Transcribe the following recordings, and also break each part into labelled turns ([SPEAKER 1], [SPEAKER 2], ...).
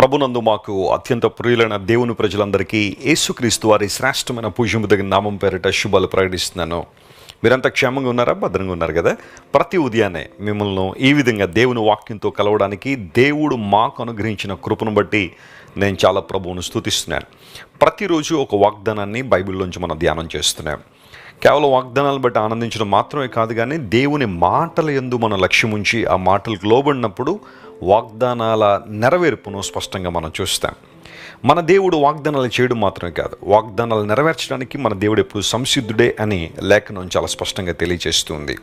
[SPEAKER 1] ప్రభునందు మాకు అత్యంత ప్రియులైన దేవుని ప్రజలందరికీ యేసుక్రీస్తు వారి శ్రేష్టమైన పూజ్యము తగిన నామం పేరిట శుభాలు ప్రకటిస్తున్నాను. మీరంతా క్షేమంగా ఉన్నారా? భద్రంగా ఉన్నారు కదా? ప్రతి ఉదయాన్నే మిమ్మల్ని ఈ విధంగా దేవుని వాక్యంతో కలవడానికి దేవుడు మాకు అనుగ్రహించిన కృపను బట్టి నేను చాలా ప్రభువును స్తుతిస్తున్నాను. ప్రతిరోజు ఒక వాగ్దానాన్ని బైబిల్లోంచి మనం ధ్యానం చేస్తున్నాం. కేవలం వాగ్దానాలను బట్టి ఆనందించడం మాత్రమే కాదు, కానీ దేవుని మాటల యందు మన లక్ష్యం ఉంచి ఆ మాటలకు లోబడినప్పుడు వాగ్దానాల నెరవేర్పును స్పష్టంగా మనం చూస్తాం. మన దేవుడు వాగ్దానాలు చేయడం మాత్రమే కాదు, వాగ్దానాలు నెరవేర్చడానికి మన దేవుడు ఎప్పుడు సంసిద్ధుడే అని లేఖనం చాలా స్పష్టంగా తెలియజేస్తుంది.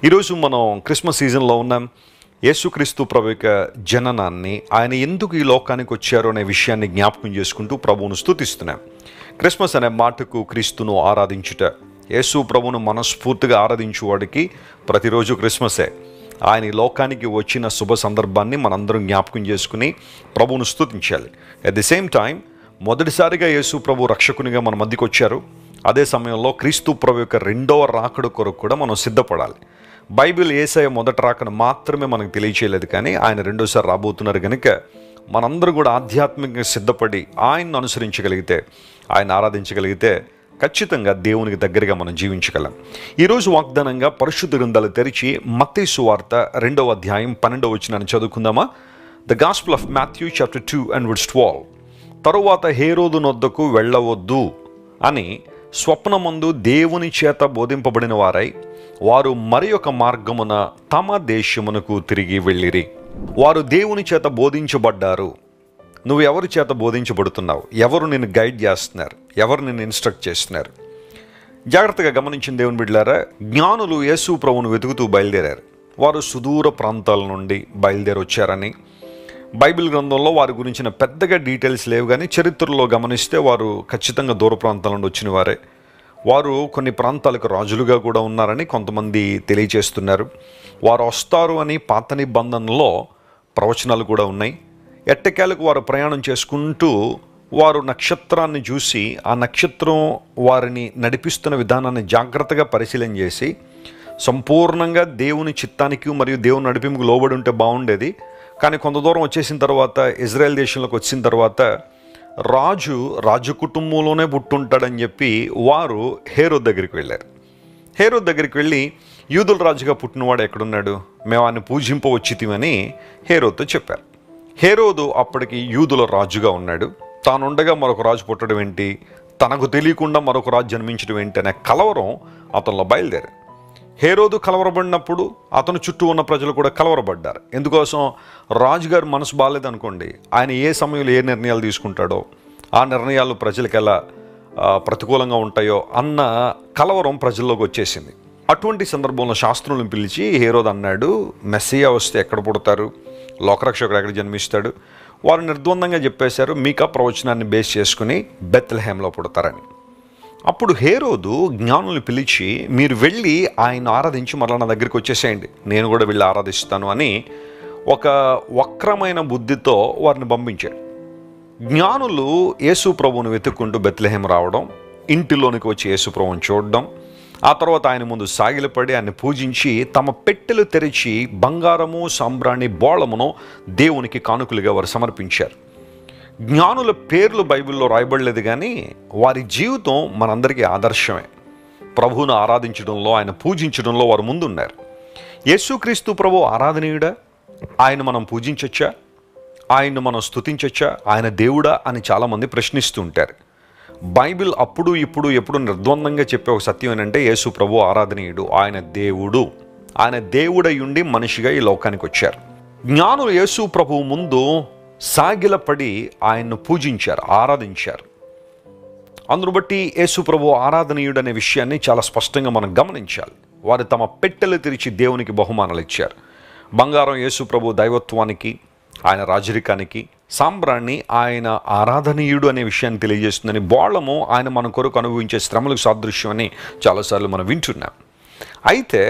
[SPEAKER 1] ఈరోజు మనం క్రిస్మస్ సీజన్లో ఉన్నాం. యేసుక్రీస్తు ప్రభు యొక్క జననాన్ని, ఆయన ఎందుకు ఈ లోకానికి వచ్చారో అనే విషయాన్ని జ్ఞాపకం చేసుకుంటూ ప్రభువును స్తుతిస్తున్నాం. క్రిస్మస్ అనే మాటకు క్రీస్తును ఆరాధించుట, యేసు ప్రభువును మనస్ఫూర్తిగా ఆరాధించువాడికి ప్రతిరోజు క్రిస్మసే. ఆయన ఈ లోకానికి వచ్చిన శుభ సందర్భాన్ని మనందరం జ్ఞాపకం చేసుకుని ప్రభువును స్తుతించాలి. అట్ ది సేమ్ టైం మొదటిసారిగా యేసు ప్రభు రక్షకునిగా మన మధ్యకి వచ్చారు. అదే సమయంలో క్రీస్తు ప్రభు యొక్క రెండవ రాకడ కొరకు కూడా మనం సిద్ధపడాలి. బైబిల్ యేసయ్య మొదటి రాకను మాత్రమే మనకు తెలియచేయలేదు, కానీ ఆయన రెండోసారి రాబోతున్నారు కనుక మనందరూ కూడా ఆధ్యాత్మికంగా సిద్ధపడి ఆయన్ను అనుసరించగలిగితే, ఆయన ఆరాధించగలిగితే ఖచ్చితంగా దేవునికి దగ్గరగా మనం జీవించగలం. ఈరోజు వాగ్దానంగా పరిశుద్ధ గ్రంథాలు తెరిచి మత్తయి సువార్త 2వ అధ్యాయం 12వ వచనాన్ని చదువుకుందామా? The gospel of Matthew chapter 2 and verse 12. తరువాత హేరోదు నొద్దకు వెళ్ళవద్దు అని స్వప్నమందు దేవుని చేత బోధింపబడిన వారై వారు మరి ఒక మార్గమున తమ దేశమునకు తిరిగి వెళ్ళిరి. వారు దేవుని చేత బోధించబడ్డారు. నువ్వు ఎవరి చేత బోధించబడుతున్నావు? ఎవరు నిన్ను గైడ్ చేస్తున్నారు? ఎవరు నిన్ను ఇన్స్ట్రక్ట్ చేస్తున్నారు? జాగ్రత్తగా గమనించిన దేవుని బిడ్డలారా, జ్ఞానులు యేసు ప్రభువును వెతుకుతూ బయలుదేరారు. వారు సుదూర ప్రాంతాల నుండి బయలుదేరి వచ్చారని బైబిల్ గ్రంథంలో వారి గురించిన పెద్దగా డీటెయిల్స్ లేవు, కానీ చరిత్రలో గమనిస్తే వారు ఖచ్చితంగా దూర ప్రాంతాల నుండి వచ్చిన వారే. వారు కొన్ని ప్రాంతాలకు రాజులుగా కూడా ఉన్నారని కొంతమంది తెలియచేస్తున్నారు. వారు వస్తారు అని పాత నిబంధనలో ప్రవచనాలు కూడా ఉన్నాయి. ఎట్టకేలకు వారు ప్రయాణం చేసుకుంటూ వారు నక్షత్రాన్ని చూసి ఆ నక్షత్రం వారిని నడిపిస్తున్న విధానాన్ని జాగ్రత్తగా పరిశీలన చేసి సంపూర్ణంగా దేవుని చిత్తానికి మరియు దేవుని నడిపింపుకు లోబడి ఉంటే బాగుండేది. కానీ కొంత దూరం వచ్చేసిన తర్వాత, ఇజ్రాయెల్ దేశంలోకి వచ్చిన తర్వాత రాజు కుటుంబంలోనే పుట్టుంటాడని చెప్పి వారు హేరోద్ దగ్గరికి వెళ్ళారు. హేరోద్ దగ్గరికి వెళ్ళి యూదుల రాజుగా పుట్టినవాడు ఎక్కడున్నాడు, మేము ఆయన పూజింపవచ్చితిమని హేరోద్తో చెప్పారు. హేరోదు అప్పటికి యూదుల రాజుగా ఉన్నాడు. తానుండగా మరొక రాజు పుట్టడం ఏంటి, తనకు తెలియకుండా మరొక రాజు జన్మించడం ఏంటి అనే కలవరం అతనిలో బయలుదేరారు. హేరోదు కలవరబడినప్పుడు అతను చుట్టూ ఉన్న ప్రజలు కూడా కలవరబడ్డారు. ఎందుకోసం? రాజుగారు మనసు బాగాలేదనుకోండి, ఆయన ఏ సమయంలో ఏ నిర్ణయాలు తీసుకుంటాడో ఆ నిర్ణయాలు ప్రజలకు ఎలా ప్రతికూలంగా ఉంటాయో అన్న కలవరం ప్రజల్లోకి వచ్చేసింది. అటువంటి సందర్భంలో శాస్త్రులను పిలిచి హేరోదు అన్నాడు, మెస్సియా వస్తే ఎక్కడ పుడతారు, లోకరక్షకుడు ఎక్కడ జన్మిస్తాడు? వారు నిర్ద్వందంగా చెప్పేశారు, మీకా ప్రవచనాన్ని బేస్ చేసుకుని బెత్లెహేంలో పుడతారని. అప్పుడు హేరోదు జ్ఞానులను పిలిచి, మీరు వెళ్ళి ఆయన ఆరాధించి మరలా నా దగ్గరికి వచ్చేసేయండి, నేను కూడా వెళ్ళి ఆరాధిస్తాను అని ఒక వక్రమైన బుద్ధితో వారిని పంపించాడు. జ్ఞానులు యేసు ప్రభువును వెతుక్కుంటూ బెత్లెహేం రావడం, ఇంటిలోనికి వచ్చి యేసు ప్రభువును చూడడం, ఆ తర్వాత ఆయన ముందు సాగిలపడి ఆయన పూజించి తమ పెట్టెలు తెరిచి బంగారము, సాంబ్రాణి, బోళమును దేవునికి కానుకలుగా వారు సమర్పించారు. జ్ఞానుల పేర్లు బైబిల్లో రాయబడలేదు, కానీ వారి జీవితం మనందరికీ ఆదర్శమే. ప్రభువును ఆరాధించడంలో, ఆయన పూజించడంలో వారు ముందున్నారు. యేసుక్రీస్తు ప్రభు ఆరాధనీయుడా? ఆయన మనం పూజించొచ్చా? ఆయన్ను మనం స్తుతించొచ్చా? ఆయన దేవుడా అని చాలామంది ప్రశ్నిస్తూ ఉంటారు. బైబిల్ అప్పుడు ఇప్పుడు ఎప్పుడు నిర్ద్వందంగా చెప్పే ఒక సత్యం ఏంటంటే, యేసు ప్రభు ఆరాధనీయుడు, ఆయన దేవుడు. ఆయన దేవుడై ఉండి మనిషిగా ఈ లోకానికి వచ్చారు. జ్ఞానులు యేసు ప్రభువు ముందు సాగిలపడి ఆయన్ను పూజించారు, ఆరాధించారు. అందును బట్టి యేసు ప్రభు ఆరాధనీయుడు అనే విషయాన్ని చాలా స్పష్టంగా మనం గమనించాలి. వారు తమ పెట్టెలు తెరిచి దేవునికి బహుమానాలు ఇచ్చారు. బంగారం యేసు ప్రభు దైవత్వానికి, ఆయన రాజరికానికి, సాంబ్రాణి ఆయన ఆరాధనీయుడు అనే విషయాన్ని తెలియజేస్తుందని, బోళము ఆయన మన కొరకు అనుభవించే శ్రమలకు సాదృశ్యం అని చాలాసార్లు మనం వింటున్నాం. అయితే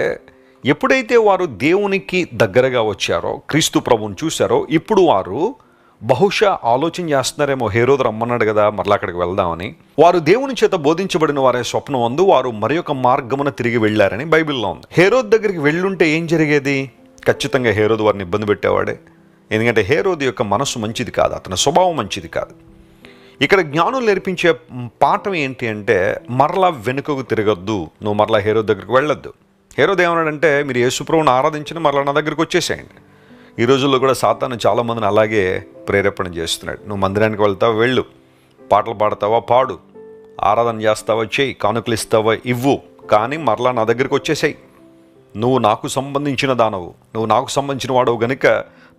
[SPEAKER 1] ఎప్పుడైతే వారు దేవునికి దగ్గరగా వచ్చారో, క్రీస్తు ప్రభువుని చూశారో, ఇప్పుడు వారు బహుశా ఆలోచన చేస్తున్నారేమో, హేరోదు రమ్మన్నాడు కదా మరలా అక్కడికి వెళ్దామని. వారు దేవుని చేత బోధించబడిన వారే స్వప్నం అందు వారు మరి ఒక మార్గమున తిరిగి వెళ్ళారని బైబిల్లో ఉంది. హేరోదు దగ్గరికి వెళ్ళుంటే ఏం జరిగేది? ఖచ్చితంగా హేరోదు వారిని ఇబ్బంది పెట్టేవాడే. ఎందుకంటే హేరోదు యొక్క మనస్సు మంచిది కాదు, అతని స్వభావం మంచిది కాదు. ఇక్కడ జ్ఞానులు నేర్పించే పాఠం ఏంటి అంటే, మరలా వెనుకకు తిరగద్దు, నువ్వు మరలా హేరోదు దగ్గరికి వెళ్ళొద్దు. హేరోదు ఏమన్నాడంటే, మీరు యేసుప్రభువుని ఆరాధించిన మరలా నా దగ్గరికి వచ్చేసేయండి. ఈ రోజుల్లో కూడా సాతాను చాలామందిని అలాగే ప్రేరేపణ చేస్తున్నాడు. నువ్వు మందిరానికి వెళ్తావా, వెళ్ళు, పాటలు పాడతావా పాడు, ఆరాధన చేస్తావా చేయి, కానుకలు ఇస్తావా ఇవ్వు, కానీ మరలా నా దగ్గరికి వచ్చేసేయి. నువ్వు నాకు సంబంధించిన దానవు, నువ్వు నాకు సంబంధించిన వాడవు గనుక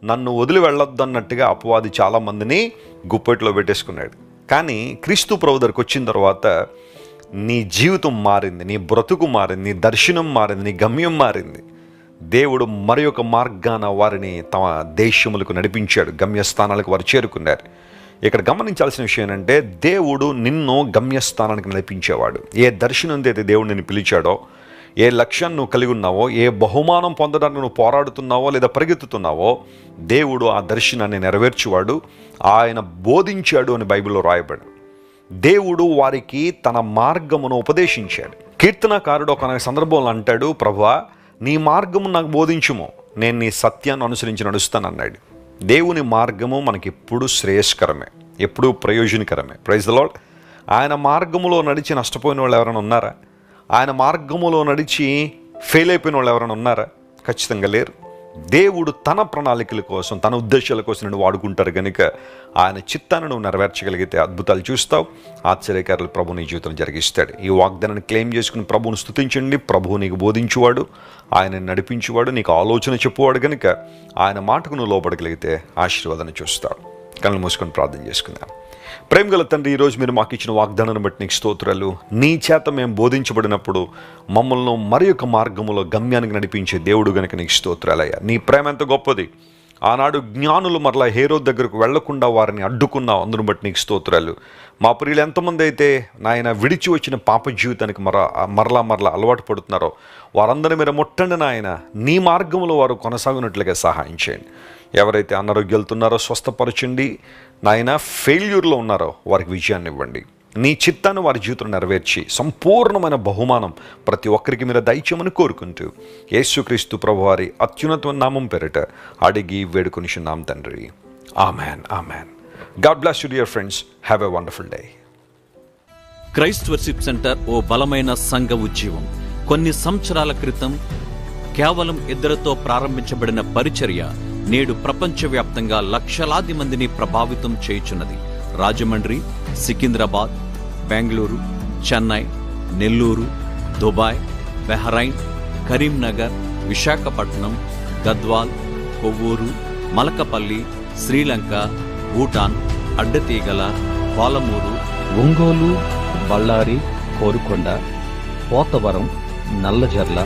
[SPEAKER 1] నన్ను వదిలి వెళ్ళొద్దు అన్నట్టుగా అపవాది చాలామందిని గుప్పెట్లో పెట్టేసుకున్నాడు. కానీ క్రీస్తు ప్రభు దగ్గరికి వచ్చిన తర్వాత నీ జీవితం మారింది, నీ బ్రతుకు మారింది, నీ దర్శనం మారింది, నీ గమ్యం మారింది. దేవుడు మరి ఒక మార్గాన వారిని తమ దేశములకు నడిపించాడు, గమ్యస్థానాలకు వారు చేరుకున్నారు. ఇక్కడ గమనించాల్సిన విషయం ఏంటంటే, దేవుడు నిన్ను గమ్యస్థానానికి నడిపించేవాడు. ఏ దర్శనం అయితే దేవుడు నిన్ను పిలిచాడో, ఏ లక్ష్యాన్ని నువ్వు కలిగి ఉన్నావో, ఏ బహుమానం పొందడానికి నువ్వు పోరాడుతున్నావో లేదా పరిగెత్తుతున్నావో, దేవుడు ఆ దర్శనాన్ని నెరవేర్చువాడు, ఆయన బోధించాడు అని బైబిల్లో రాయబడి. దేవుడు వారికి తన మార్గమును ఉపదేశించాడు. కీర్తనకారుడు ఒక సందర్భంలో అంటాడు, ప్రభువా నీ మార్గము నాకు బోధించుము, నేను నీ సత్యాన్ని అనుసరించి నడుస్తాను అన్నాడు. దేవుని మార్గము మనకెప్పుడు శ్రేయస్కరమే, ఎప్పుడూ ప్రయోజనకరమే. Praise the lord. ఆయన మార్గములో నడిచి నష్టపోయిన వాళ్ళు ఎవరైనా ఉన్నారా? ఆయన మార్గములో నడిచి ఫెయిల్ అయిపోయిన వాళ్ళు ఎవరైనా ఉన్నారా? ఖచ్చితంగా లేరు. దేవుడు తన ప్రణాళికల కోసం, తన ఉద్దేశాల కోసం నువ్వు వాడుకుంటారు కనుక ఆయన చిత్తాన్ని నువ్వు నెరవేర్చగలిగితే అద్భుతాలు చూస్తావు, ఆశ్చర్యకారులు ప్రభు నీ జీవితం జరిగిస్తాడు. ఈ వాగ్దానాన్ని క్లెయిమ్ చేసుకుని ప్రభువును స్తుతించండి. ప్రభువు నీకు బోధించువాడు, ఆయన నడిపించువాడు, నీకు ఆలోచన చెప్పువాడు కనుక ఆయన మాటకు నువ్వు లోబడగలిగితే ఆశీర్వాదాన్ని చూస్తావు. కళ్ళు మూసుకొని ప్రార్థన చేసుకుందాం. ప్రేమగల తండ్రి, ఈరోజు మీరు మాకు ఇచ్చిన వాగ్దానాన్ని బట్టి నీకు స్తోత్రాలు. నీ చేత మేము బోధించబడినప్పుడు మమ్మల్ని మరి ఒక మార్గములో గమ్యానికి నడిపించే దేవుడు గనుక నీకు స్తోత్రాలయ్యా. నీ ప్రేమ ఎంత గొప్పది. ఆనాడు జ్ఞానులు మరలా హేరోదు దగ్గరకు వెళ్లకుండా వారిని అడ్డుకున్నావు, అందును బట్టి నీకు స్తోత్రాలు. మా ప్రియులు ఎంతమంది అయితే నాయన విడిచి వచ్చిన పాప జీవితానికి మరలా అలవాటు పడుతున్నారో వారందరి మీద ముట్టండి నాయన, నీ మార్గంలో వారు కొనసాగినట్లుగా సహాయం చేయండి. ఎవరైతే అనారోగ్యాలతో ఉన్నారో స్వస్థపరచండి నాయన, ఫెయిల్యూర్లో ఉన్నారో వారికి విజయాన్ని ఇవ్వండి. నీ చిత్తాన్ని వారి జీవితం నెరవేర్చి సంపూర్ణమైన బహుమానం ప్రతి ఒక్కరికి మీరు దయచేయమని కోరుకుంటూ యేసుక్రీస్తు ప్రభువారి అత్యున్నతమైన నామం పేరిట అడిగి వేడుకొనిచున్నాం తండ్రి. Amen, amen. God bless you dear friends. Have a wonderful day.
[SPEAKER 2] Christ worship centre ఓ బలమైన సంఘ ఉజ్జీవం. కొన్ని సంవత్సరాల క్రితం కేవలం 2 ప్రారంభించబడిన పరిచర్య నేడు ప్రపంచవ్యాప్తంగా లక్షలాది మందిని ప్రభావితం చేయుచున్నది. రాజమండ్రి, సికింద్రాబాద్, బెంగళూరు, చెన్నై, నెల్లూరు, దుబాయ్, బెహ్రైన్, కరీంనగర్, విశాఖపట్నం, గద్వాల్, కొవ్వూరు, మలకపల్లి, శ్రీలంక, భూటాన్, అడ్డతీగల, పాలమూరు,
[SPEAKER 3] ఒంగోలు, బళ్ళారి, కోరుకొండ, పోతవరం, నల్లజర్ల,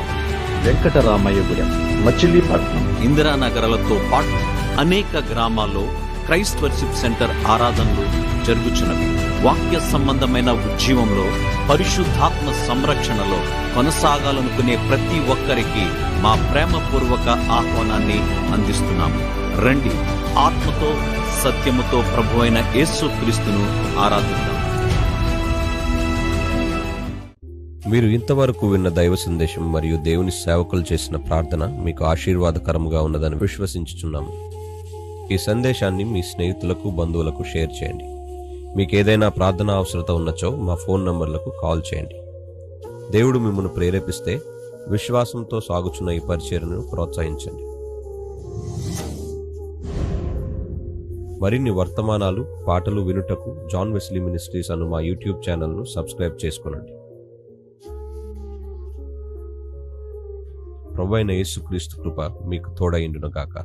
[SPEAKER 3] వెంకటరామయ్యగూడెం, మచిలీపట్నం,
[SPEAKER 2] ఇందిరానగర్లతో పాటు అనేక గ్రామాల్లో క్రైస్ట్ వర్షిప్ సెంటర్ ఆరాధనలు జరుగుచున్నవి. వాక్య సంబంధమైన ఉజ్జీవంలో, పరిశుద్ధాత్మ సంరక్షణలో కొనసాగాలనుకునే ప్రతి ఒక్కరికి మా ప్రేమపూర్వక ఆహ్వానాన్ని అందిస్తున్నాము. రండి, ఆత్మతో సత్యముతో ప్రభువైన యేసుక్రీస్తును ఆరాధిద్దాం.
[SPEAKER 4] మీరు ఇంతవరకు విన్న దైవ సందేశం మరియు దేవుని సేవకులు చేసిన ప్రార్థన మీకు ఆశీర్వాదకరముగా ఉన్నదని విశ్వసించుచున్నాము. ఈ సందేశాన్ని మీ స్నేహితులకు, బంధువులకు షేర్ చేయండి. మీకు ఏదైనా ప్రార్థన అవసరత ఉన్నచో మా ఫోన్ నంబర్లకు కాల్ చేయండి. దేవుడు మిమ్మల్ని ప్రేరేపిస్తే విశ్వాసంతో సాగుచున్న ఈ పరిచర్యను ప్రోత్సహించండి. మరిన్ని వర్తమానాలు, పాటలు వినుటకు జాన్ వెస్లీ మినిస్ట్రీస్ అను మా యూట్యూబ్ ఛానల్ను సబ్స్క్రైబ్ చేసుకోనండి. ప్రభువైన యేసుక్రీస్తు కృప మీకు తోడైండును గాక.